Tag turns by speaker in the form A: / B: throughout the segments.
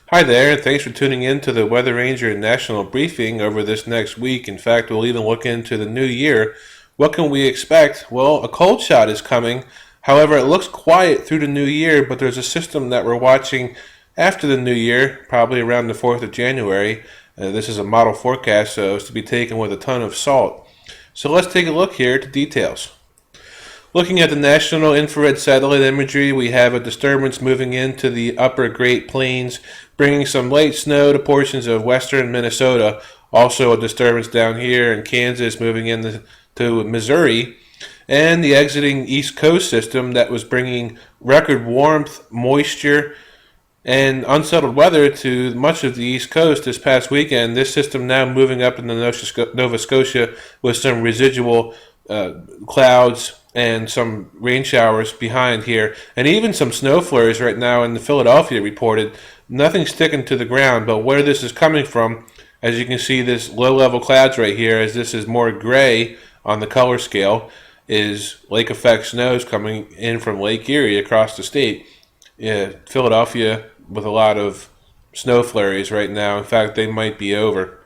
A: Hi there, and thanks for tuning in to the Weather Ranger National Briefing over this next week. In fact, we'll even look into the new year. What can we expect? Well, a cold shot is coming. However, it looks quiet through the new year, but there's a system that we're watching after the new year, probably around the 4th of January. This is a model forecast, so it's to be taken with a ton of salt. So let's take a look here at the details. Looking at the National Infrared Satellite Imagery, we have a disturbance moving into the upper Great Plains, bringing some light snow to portions of western Minnesota. Also a disturbance down here in Kansas moving into Missouri. And the exiting East Coast system that was bringing record warmth, moisture, and unsettled weather to much of the East Coast this past weekend. This system now moving up into Nova Scotia with some residual clouds and some rain showers behind here, and even some snow flurries right now in Philadelphia reported. Nothing sticking to the ground, but where this is coming from, as you can see, this low-level clouds right here, as this is more gray on the color scale, is lake effect snows coming in from Lake Erie across the state. Philadelphia with a lot of snow flurries right now. In fact, they might be over.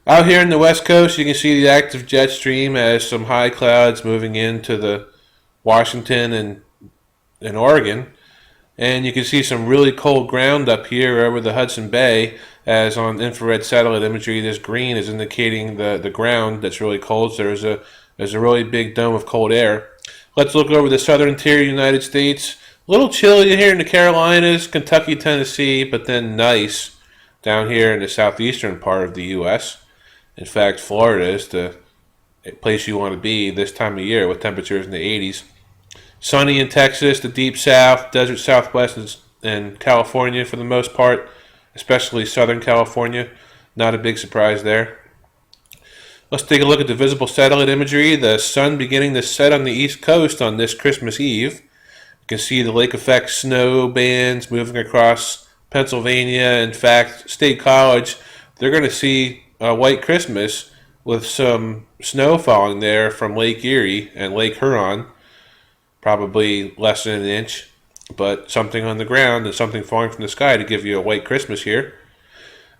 A: Out here in the west coast, you can see the active jet stream as some high clouds moving into the Washington and Oregon. And you can see some really cold ground up here over the Hudson Bay, as on infrared satellite imagery, this green is indicating the ground that's really cold. So there's a really big dome of cold air. Let's look over the southern interior United States. A little chilly here in the Carolinas, Kentucky, Tennessee, but then nice down here in the southeastern part of the U.S. In fact, Florida is the place you want to be this time of year with temperatures in the 80s. Sunny in Texas, the deep south, desert southwest, and California for the most part, especially southern California. Not a big surprise there. Let's take a look at the visible satellite imagery. The sun beginning to set on the east coast on this Christmas Eve. You can see the lake effect snow bands moving across Pennsylvania. In fact, State College, they're going to see a white Christmas with some snow falling there from Lake Erie and Lake Huron. Probably less than an inch, but something on the ground and something falling from the sky to give you a white Christmas here.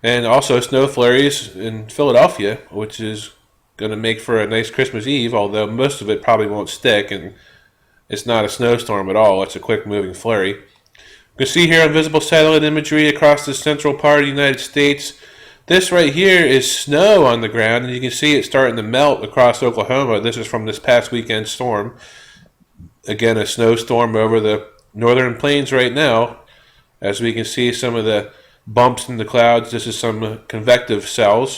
A: And also snow flurries in Philadelphia, which is going to make for a nice Christmas Eve, although most of it probably won't stick, and it's not a snowstorm at all. It's a quick moving flurry. You can see here on visible satellite imagery across the central part of the United States, this right here is snow on the ground, and you can see it starting to melt across Oklahoma. This is from this past weekend storm. Again, a snowstorm over the northern plains right now. As we can see some of the bumps in the clouds, this is some convective snow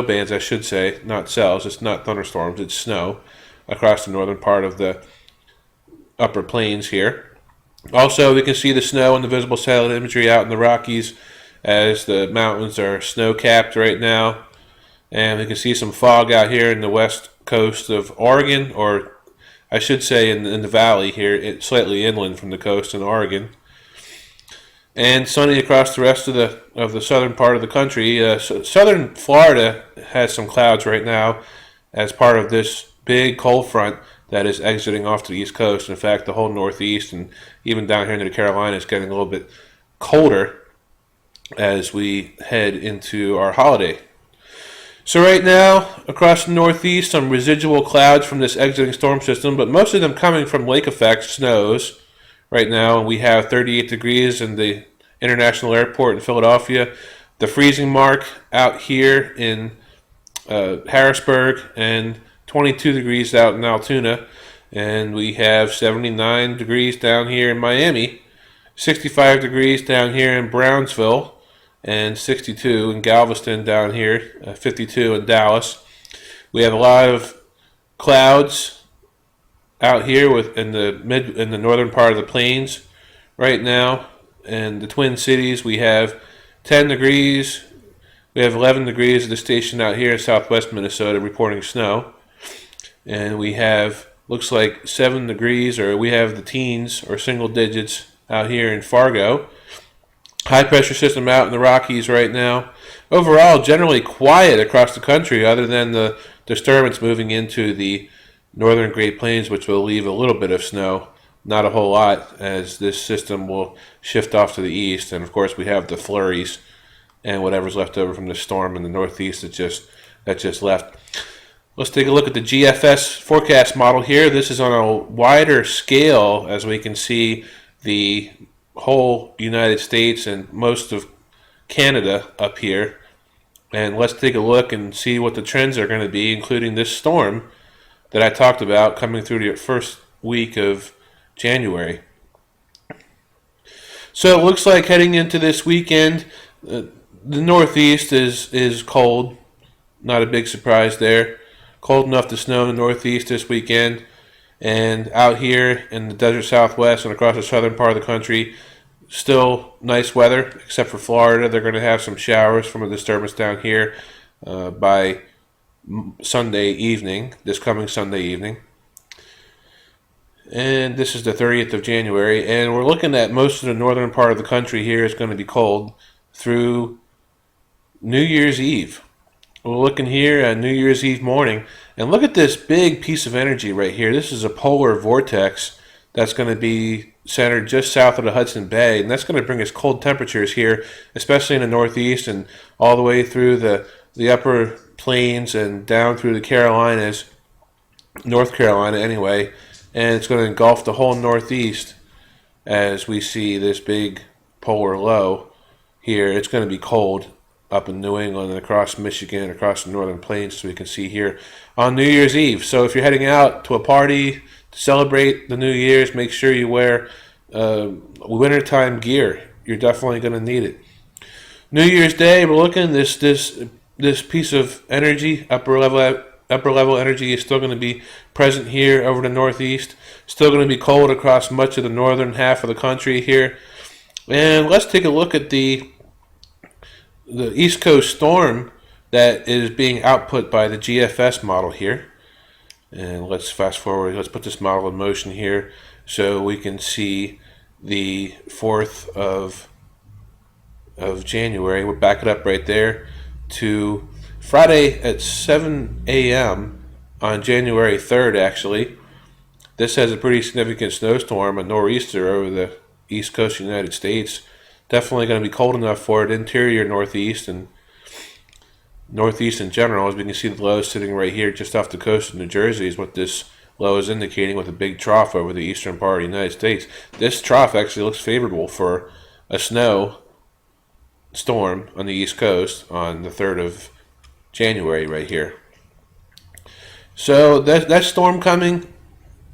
A: bands, I should say, not cells. It's not thunderstorms, it's snow across the northern part of the upper plains here. Also, we can see the snow in the visible satellite imagery out in the Rockies, as the mountains are snow-capped right now. And we can see some fog out here in the west coast of Oregon, or I should say in the valley here, slightly inland from the coast in Oregon. And sunny across the rest of the southern part of the country. Southern Florida has some clouds right now as part of this big cold front that is exiting off to the east coast. In fact, the whole northeast and even down here into the Carolinas is getting a little bit colder as we head into our holiday. So right now, across the northeast, some residual clouds from this exiting storm system, but most of them coming from lake effect snows. Right now, we have 38 degrees in the International Airport in Philadelphia. The freezing mark out here in Harrisburg, and 22 degrees out in Altoona. And we have 79 degrees down here in Miami, 65 degrees down here in Brownsville, and 62 in Galveston down here, 52 in Dallas. We have a lot of clouds out here in the northern part of the plains right now. In the Twin Cities, we have 10 degrees. We have 11 degrees at the station out here in southwest Minnesota reporting snow. And we have, looks like 7 degrees, or we have the teens or single digits out here in Fargo. High pressure system out in the Rockies right now. Overall, generally quiet across the country, other than the disturbance moving into the northern Great Plains, which will leave a little bit of snow not a whole lot, as this system will shift off to the east. And of course, we have the flurries and whatever's left over from the storm in the northeast that just left. Let's take a look at the GFS forecast model here. This is on a wider scale, as we can see the whole United States and most of Canada up here. And let's take a look and see what the trends are going to be, including this storm that I talked about coming through the first week of January. So it looks like heading into this weekend, the Northeast is cold. Not a big surprise there. Cold enough to snow in the Northeast this weekend. And out here in the desert Southwest and across the southern part of the country, still nice weather, except for Florida. They're going to have some showers from a disturbance down here by Sunday evening, this coming Sunday evening. And this is the 30th of January, and we're looking at most of the northern part of the country here is going to be cold through New Year's Eve. We're looking here at New Year's Eve morning, and look at this big piece of energy right here. This is a polar vortex that's going to be centered just south of the Hudson Bay, and that's going to bring us cold temperatures here, especially in the Northeast and all the way through the upper plains and down through the Carolinas, North Carolina anyway, and it's going to engulf the whole Northeast as we see this big polar low here. It's going to be cold up in New England and across Michigan, across the northern plains, so we can see here on New Year's Eve. So if you're heading out to a party to celebrate the New Year's, make sure you wear wintertime gear. You're definitely going to need it. New Year's Day, we're looking this piece of energy, upper level energy, is still going to be present here over the Northeast. Still going to be cold across much of the northern half of the country here. And let's take a look at the East Coast storm that is being output by the GFS model here. And let's fast forward. Let's put this model in motion here so we can see the 4th of January. We'll back it up right there to Friday at 7 a.m. on January 3rd, actually. This has a pretty significant snowstorm, a nor'easter over the east coast of the United States. Definitely going to be cold enough for it. Interior Northeast and Northeast in general, as we can see the low sitting right here just off the coast of New Jersey is what this low is indicating, with a big trough over the eastern part of the United States. This trough actually looks favorable for a snow storm on the East Coast on the 3rd of January right here. So that storm coming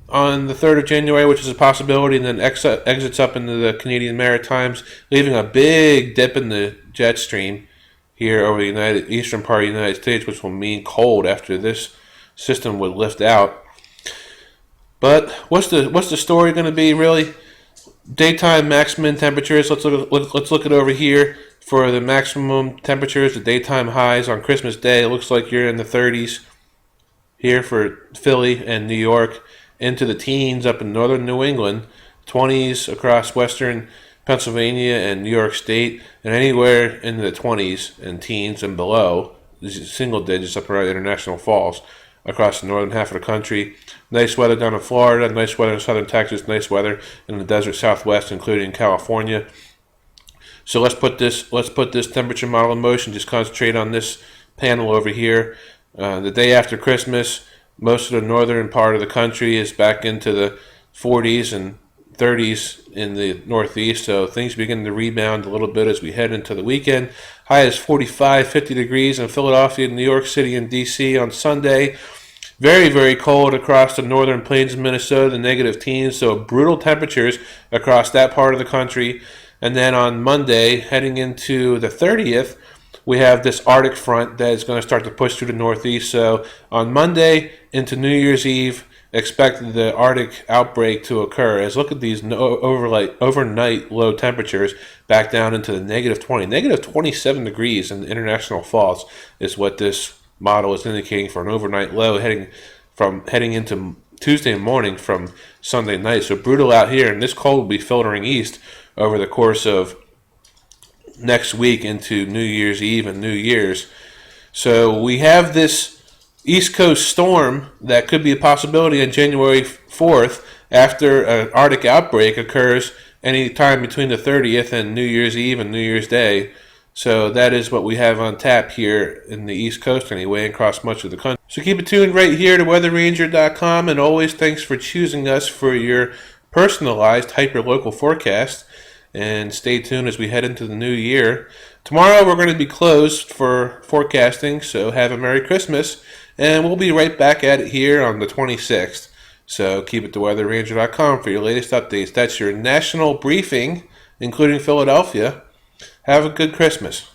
A: on the 3rd of January, which is a possibility, and then exits up into the Canadian Maritimes, leaving a big dip in the jet stream here over the eastern part of the United States, which will mean cold after this system would lift out. But what's the story going to be really? Daytime maximum temperatures. Let's look at over here for the maximum temperatures. The daytime highs on Christmas Day. It looks like you're in the 30s here for Philly and New York, into the teens up in northern New England, 20s across western Pennsylvania and New York State, and anywhere in the 20s and teens and below, single digits up around International Falls, across the northern half of the country. Nice weather down in Florida, nice weather in southern Texas, nice weather in the desert Southwest, including California. So let's put this temperature model in motion. Just concentrate on this panel over here. The day after Christmas, most of the northern part of the country is back into the 40s and 30s in the Northeast, so things begin to rebound a little bit as we head into the weekend. High is 45, 50 degrees in Philadelphia, New York City, and D.C. on Sunday. Very, very cold across the northern plains of Minnesota, the negative teens, so brutal temperatures across that part of the country. And then on Monday, heading into the 30th, we have this Arctic front that is going to start to push through the Northeast. So on Monday into New Year's Eve, expect the Arctic outbreak to occur. As look at these overnight low temperatures back down into the negative 20. Negative 27 degrees in the International Falls is what this model is indicating for an overnight low heading into Tuesday morning from Sunday night. So brutal out here, and this cold will be filtering east over the course of next week into New Year's Eve and New Year's. So we have this East Coast storm that could be a possibility on January 4th, after an Arctic outbreak occurs any time between the 30th and New Year's Eve and New Year's Day. So that is what we have on tap here in the East Coast anyway, and across much of the country. So keep it tuned right here to weatherranger.com, and always thanks for choosing us for your personalized hyper-local forecast. And stay tuned as we head into the new year. Tomorrow we're going to be closed for forecasting, so have a Merry Christmas, and we'll be right back at it here on the 26th. So keep it to weatherranger.com for your latest updates. That's your national briefing, including Philadelphia. Have a good Christmas.